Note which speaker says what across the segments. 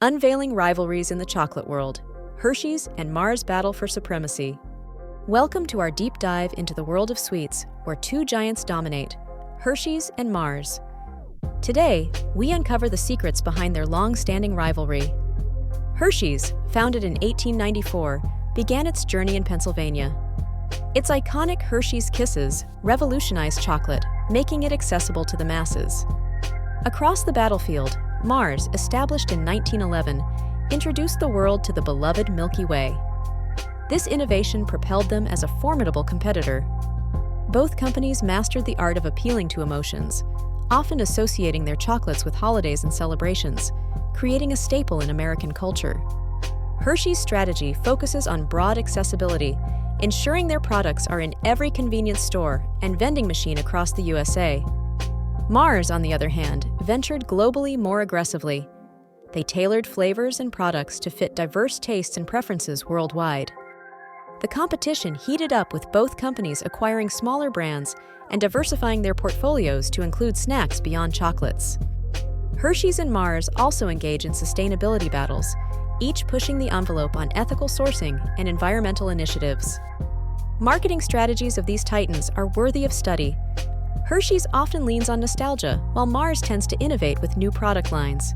Speaker 1: Unveiling rivalries in the chocolate world. Hershey's and Mars battle for supremacy. Welcome to our deep dive into the world of sweets, where two giants dominate, Hershey's and Mars. Today, we uncover the secrets behind their long-standing rivalry. Hershey's, founded in 1894, began its journey in Pennsylvania. Its iconic Hershey's Kisses revolutionized chocolate, making it accessible to the masses. Across the battlefield, Mars, established in 1911, introduced the world to the beloved Milky Way. This innovation propelled them as a formidable competitor. Both companies mastered the art of appealing to emotions, often associating their chocolates with holidays and celebrations, creating a staple in American culture. Hershey's strategy focuses on broad accessibility, ensuring their products are in every convenience store and vending machine across the USA. Mars, on the other hand, ventured globally more aggressively. They tailored flavors and products to fit diverse tastes and preferences worldwide. The competition heated up with both companies acquiring smaller brands and diversifying their portfolios to include snacks beyond chocolates. Hershey's and Mars also engage in sustainability battles, each pushing the envelope on ethical sourcing and environmental initiatives. Marketing strategies of these titans are worthy of study. Hershey's often leans on nostalgia, while Mars tends to innovate with new product lines.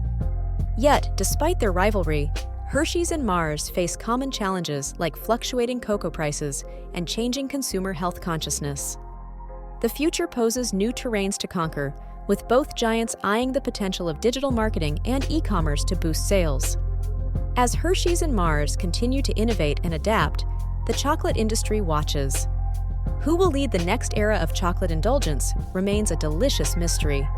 Speaker 1: Yet, despite their rivalry, Hershey's and Mars face common challenges like fluctuating cocoa prices and changing consumer health consciousness. The future poses new terrains to conquer, with both giants eyeing the potential of digital marketing and e-commerce to boost sales. As Hershey's and Mars continue to innovate and adapt, the chocolate industry watches. Who will lead the next era of chocolate indulgence remains a delicious mystery.